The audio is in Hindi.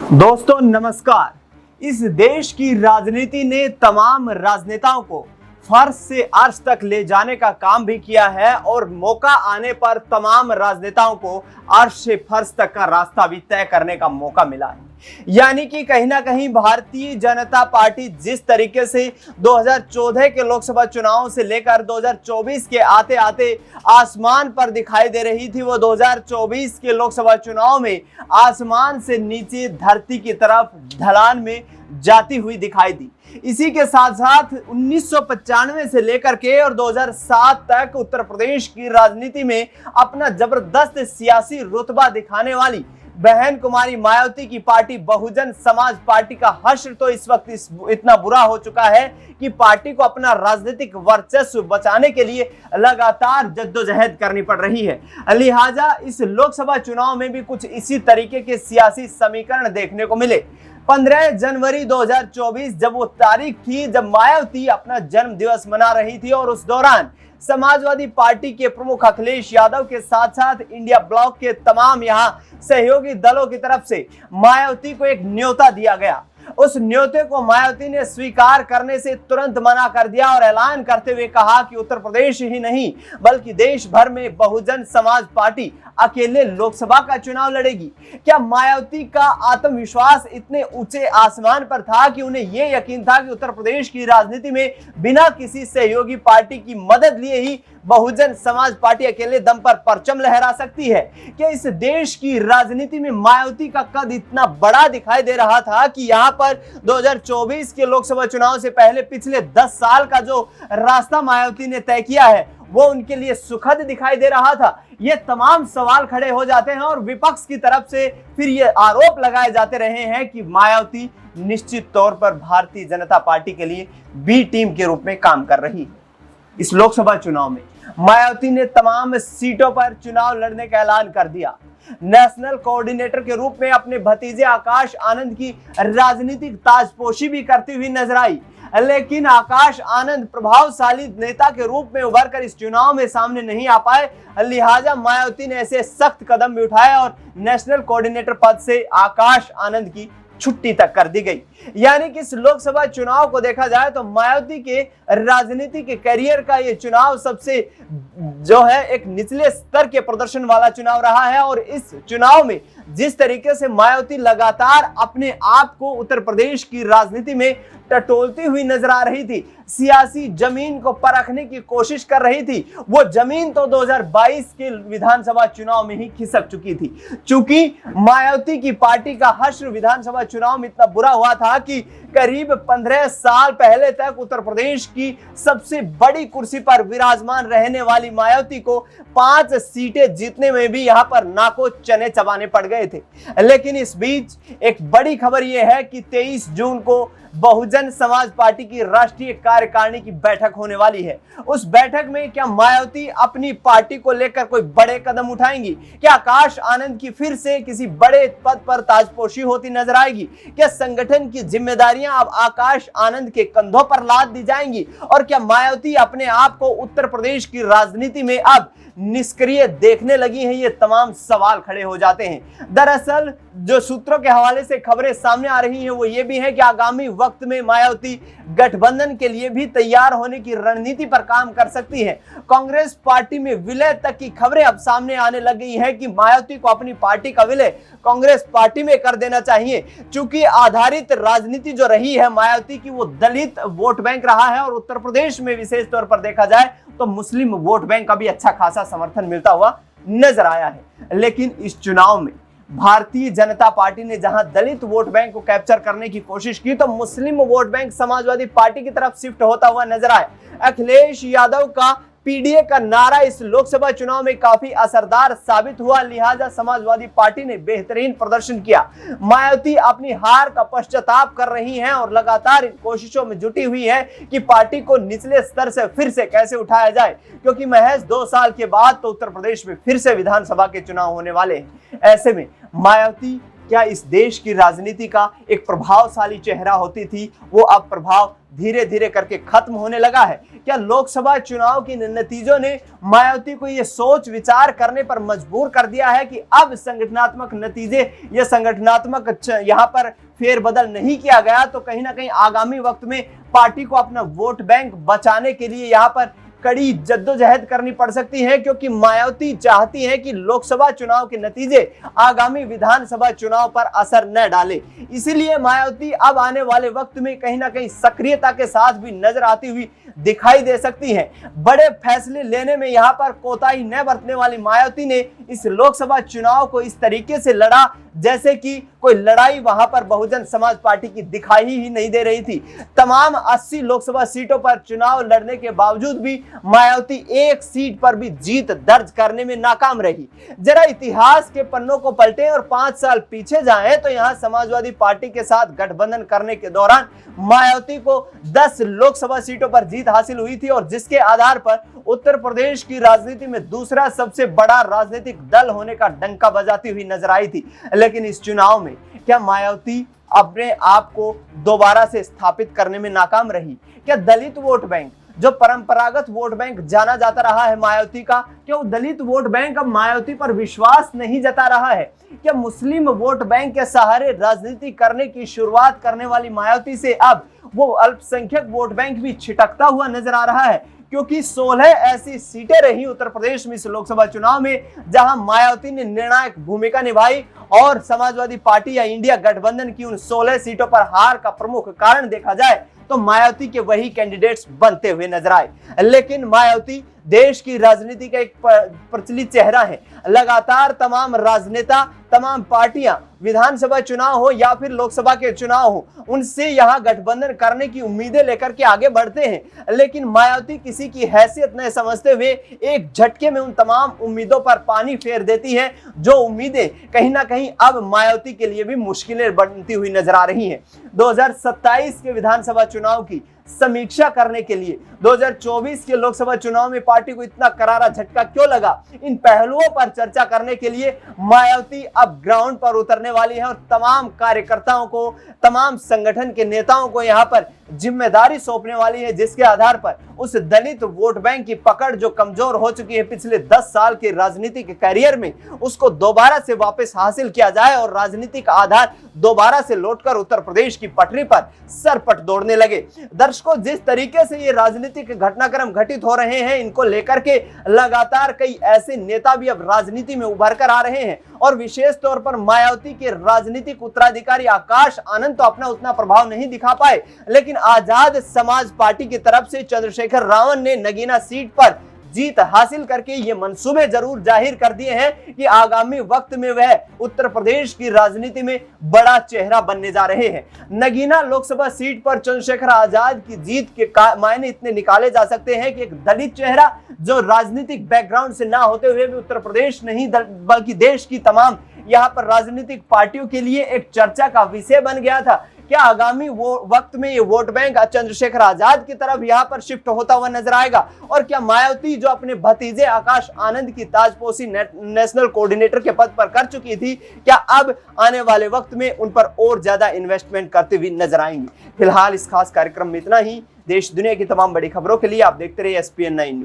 दोस्तों नमस्कार। इस देश की राजनीति ने तमाम राजनेताओं को फर्श से अर्श तक ले जाने का काम भी किया है और मौका आने पर तमाम राजनेताओं को अर्श से फर्श तक का रास्ता भी तय करने का मौका मिला है। यानी कि कहीं ना कहीं भारतीय जनता पार्टी जिस तरीके से 2014 के लोकसभा चुनाव से लेकर 2024 के आते आते आसमान पर दिखाई दे रही थी, वो 2024 के लोकसभा चुनाव में आसमान से नीचे धरती की तरफ ढलान में जाती हुई दिखाई दी। इसी के साथ साथ 1995 से लेकर के और 2007 तक उत्तर प्रदेश की राजनीति में अपना जबरदस्त सियासी रुतबा दिखाने वाली बहन कुमारी मायावती की पार्टी बहुजन समाज पार्टी का हश्र तो इस वक्त इतना बुरा हो चुका है कि पार्टी को अपना राजनीतिक वर्चस्व बचाने के लिए लगातार जद्दोजहद करनी पड़ रही है। लिहाजा इस लोकसभा चुनाव में भी कुछ इसी तरीके के सियासी समीकरण देखने को मिले। 15 जनवरी 2024 जब वो तारीख थी जब मायावती अपना जन्म दिवस मना रही थी और उस दौरान समाजवादी पार्टी के प्रमुख अखिलेश यादव के साथ साथ इंडिया ब्लॉक के तमाम यहां सहयोगी दलों की तरफ से मायावती को एक न्योता दिया गया। उस न्योते को मायावती ने स्वीकार करने से तुरंत मना कर दिया और ऐलान करते हुए कहा कि उत्तर प्रदेश ही नहीं बल्कि देश भर में बहुजन समाज पार्टी अकेले लोकसभा का चुनाव लड़ेगी। क्या मायावती का आत्मविश्वास इतने ऊंचे आसमान पर था कि उन्हें यह यकीन था कि उत्तर प्रदेश की राजनीति में बिना किसी सहयोगी पार्टी की मदद लिए ही बहुजन समाज पार्टी अकेले दम पर परचम लहरा सकती है? क्या इस देश की राजनीति में मायावती का कद इतना बड़ा दिखाई दे रहा था कि यहां पर 2024 के लोकसभा चुनाव से पहले पिछले 10 साल का जो रास्ता मायावती ने तय किया है वो उनके लिए सुखद दिखाई दे रहा था? ये तमाम सवाल खड़े हो जाते हैं और विपक्ष की तरफ से फिर ये आरोप लगाए जाते रहे हैं कि मायावती निश्चित तौर पर भारतीय जनता पार्टी के लिए बी टीम के रूप में काम कर रही है। इस लोकसभा चुनाव में मायावती ने तमाम सीटों पर चुनाव लड़ने का ऐलान कर दिया। नेशनल कोऑर्डिनेटर के रूप में अपने भतीजे आकाश आनंद की राजनीतिक ताजपोशी भी करती हुई नजर आई, लेकिन आकाश आनंद प्रभावशाली नेता के रूप में उभर कर इस चुनाव में सामने नहीं आ पाए। लिहाजा मायावती ने ऐसे सख्त कदम भी उठाए और नेशनल कोऑर्डिनेटर पद से आकाश आनंद की छुट्टी तक कर दी गई। यानी कि इस लोकसभा चुनाव को देखा जाए तो मायावती के राजनीति के करियर का ये चुनाव सबसे जो है एक निचले स्तर के प्रदर्शन वाला चुनाव रहा है और इस चुनाव में जिस तरीके से मायावती लगातार अपने आप को उत्तर प्रदेश की राजनीति में टटोलती हुई नजर आ रही थी, सियासी जमीन को परखने की कोशिश कर रही थी, वो जमीन तो 2022 के विधानसभा चुनाव में ही खिसक चुकी थी। चूंकि मायावती की पार्टी का हश्र विधानसभा चुनाव में इतना बुरा हुआ था कि करीब 15 साल पहले तक उत्तर प्रदेश की सबसे बड़ी कुर्सी पर विराजमान रहने वाली मायावती को 5 सीटें जीतने में भी यहां पर नाको चने चबाने पड़ गए थे। लेकिन इस बीच एक बड़ी खबर यह है कि 23 जून को बहुजन समाज पार्टी की राष्ट्रीय कार्यकारिणी की बैठक होने वाली है। उस बैठक में क्या मायावती अपनी पार्टी को लेकर कोई बड़े कदम उठाएंगी? क्या आकाश आनंद की फिर से किसी बड़े पद पर ताजपोशी होती नजर आएगी? क्या संगठन की जिम्मेदारियां अब आकाश आनंद के कंधों पर लाद दी जाएंगी? और क्या मायावती अपने आप को उत्तर प्रदेश की राजनीति में अब निष्क्रिय देखने लगी हैं? ये तमाम सवाल खड़े हो जाते हैं। दरअसल जो सूत्रों के हवाले से खबरें सामने आ रही हैं वो ये भी है कि आगामी वक्त में मायावती गठबंधन के लिए भी तैयार होने की रणनीति पर काम कर सकती है। कांग्रेस पार्टी में विलय तक की खबरें अब सामने आने लग गई है कि मायावती को अपनी पार्टी का विलय कांग्रेस पार्टी में कर देना चाहिए। चूंकि आधारित राजनीति जो रही है मायावती की वो दलित वोट बैंक रहा है और उत्तर प्रदेश में विशेष तौर पर देखा जाए तो मुस्लिम वोट बैंक का भी अच्छा खासा समर्थन मिलता हुआ नजर आया है। लेकिन इस चुनाव में भारतीय जनता पार्टी ने जहां दलित वोट बैंक को कैप्चर करने की कोशिश की तो मुस्लिम वोट बैंक समाजवादी पार्टी की तरफ शिफ्ट होता हुआ नजर आया। अखिलेश यादव का पीडीए का नारा इस लोकसभा चुनाव में काफी असरदार साबित हुआ, लिहाजा समाजवादी पार्टी ने बेहतरीन प्रदर्शन किया। मायावती अपनी हार का पश्चाताप कर रही हैं और लगातार इन कोशिशों में जुटी हुई है कि पार्टी को निचले स्तर से फिर से कैसे उठाया जाए, क्योंकि महज 2 साल के बाद तो उत्तर प्रदेश में फिर से विधानसभा के चुनाव होने वाले हैं। ऐसे में मायावती क्या इस देश की राजनीति का एक प्रभावशाली चेहरा होती थी, वो अब प्रभाव धीरे धीरे करके खत्म होने लगा है? क्या लोकसभा चुनाव के नतीजों ने मायावती को यह सोच विचार करने पर मजबूर कर दिया है कि अब संगठनात्मक नतीजे या संगठनात्मक यहां पर फेरबदल नहीं किया गया तो कहीं ना कहीं आगामी वक्त में पार्टी को अपना वोट बैंक बचाने के लिए यहां पर कड़ी जद्दोजहद करनी पड़ सकती है, क्योंकि मायावती चाहती है कि लोकसभा चुनाव के नतीजे आगामी विधानसभा चुनाव पर असर न डाले। इसीलिए मायावती अब आने वाले वक्त में कहीं ना कहीं सक्रियता के साथ भी नजर आती हुई दिखाई दे सकती हैं। बड़े फैसले लेने में यहां पर कोताही न बरतने वाली मायावती ने इस लोकसभा चुनाव को इस तरीके से लड़ा जैसे कि कोई लड़ाई वहां पर बहुजन समाज पार्टी की दिखाई ही नहीं दे रही थी। तमाम 80 लोकसभा सीटों पर चुनाव लड़ने के बावजूद भी मायावती एक सीट पर भी जीत दर्ज करने में नाकाम रही। जरा इतिहास के पन्नों को पलटें और 5 साल पीछे जाएं तो यहां समाजवादी पार्टी के साथ गठबंधन करने के दौरान मायावती को 10 लोकसभा सीटों पर जीत हासिल हुई थी और जिसके आधार पर उत्तर प्रदेश की राजनीति में दूसरा सबसे बड़ा राजनीतिक दल होने का डंका बजाती हुई नजर आई थी। लेकिन इस चुनाव में क्या मायावती अपने आप को दोबारा से स्थापित करने में नाकाम रही? क्या दलित वोट बैंक, जो परंपरागत वोट बैंक जाना जाता रहा है मायावती का, क्या वो दलित वोट बैंक अब मायावती पर विश्वास नहीं जता रहा है? क्या मुस्लिम वोट बैंक के सहारे राजनीति करने की शुरुआत करने वाली मायावती से अब वो अल्पसंख्यक वोट बैंक भी छिटकता हुआ नजर आ रहा है? क्योंकि 16 ऐसी सीटें रही उत्तर प्रदेश में इस लोकसभा चुनाव में जहां मायावती ने निर्णायक भूमिका निभाई और समाजवादी पार्टी या इंडिया गठबंधन की उन 16 सीटों पर हार का प्रमुख कारण देखा जाए तो मायावती के वही कैंडिडेट्स बनते हुए नजर आए। लेकिन मायावती देश की राजनीति का एक प्रचलित चेहरा है। लगातार तमाम राजनेता, तमाम पार्टियां विधानसभा चुनाव हो या फिर लोकसभा के चुनाव हो, उनसे यहां गठबंधन करने की उम्मीदें लेकर के आगे बढ़ते हैं। लेकिन मायावती किसी की हैसियत न समझते हुए एक झटके में उन तमाम उम्मीदों पर पानी फेर देती है, जो उम्मीदें कहीं ना कहीं अब मायावती के लिए भी मुश्किलें बनती हुई नजर आ रही हैं। 2027 के विधानसभा चुनाव की समीक्षा करने के लिए 2024 के लोकसभा चुनाव में पार्टी को इतना करारा झटका क्यों लगा, इन पहलुओं पर चर्चा करने के लिए मायावती अब ग्राउंड पर उतरने वाली है और तमाम कार्यकर्ताओं को, तमाम संगठन के नेताओं को यहां पर जिम्मेदारी सौंपने वाली है, जिसके आधार पर उस दलित वोट बैंक की पकड़ जो कमजोर हो चुकी है पिछले 10 साल के राजनीतिक कैरियर में, उसको दोबारा से वापस हासिल किया जाए और राजनीतिक आधार दोबारा से लौटकर उत्तर प्रदेश की पटरी पर सरपट दौड़ने लगे। दर्शकों, जिस तरीके से ये राजनीतिक घटनाक्रम घटित हो रहे हैं, इनको लेकर के लगातार कई ऐसे नेता भी अब राजनीति में उभर कर आ रहे हैं और विशेष तौर पर मायावती के राजनीतिक उत्तराधिकारी आकाश आनंद तो अपना उतना प्रभाव नहीं दिखा पाए, लेकिन आजाद समाज पार्टी की तरफ से चंद्रशेखर रावण ने नगीना सीट पर जीत हासिल करके ये मंसूबे जरूर जाहिर कर दिए हैं कि आगामी वक्त में वह उत्तर प्रदेश की राजनीति में बड़ा चेहरा बनने जा रहे हैं। नगीना लोकसभा सीट पर चंद्रशेखर आजाद की जीत के मायने इतने निकाले जा सकते हैं कि एक दलित चेहरा जो राजनीतिक बैकग्राउंड से ना होते हुए भी उत्तर प्रदेश नहीं बल्कि देश की तमाम यहाँ पर राजनीतिक पार्टियों के लिए एक चर्चा का विषय बन गया था। क्या आगामी वक्त में ये वोट बैंक चंद्रशेखर आजाद की तरफ यहाँ पर शिफ्ट होता हुआ नजर आएगा? और क्या मायावती जो अपने भतीजे आकाश आनंद की ताजपोशी नेशनल कोऑर्डिनेटर के पद पर कर चुकी थी, क्या अब आने वाले वक्त में उन पर और ज्यादा इन्वेस्टमेंट करते हुए नजर आएंगी? फिलहाल इस खास कार्यक्रम में इतना ही। देश दुनिया की तमाम बड़ी खबरों के लिए आप देखते रहिए SPN9 न्यूज।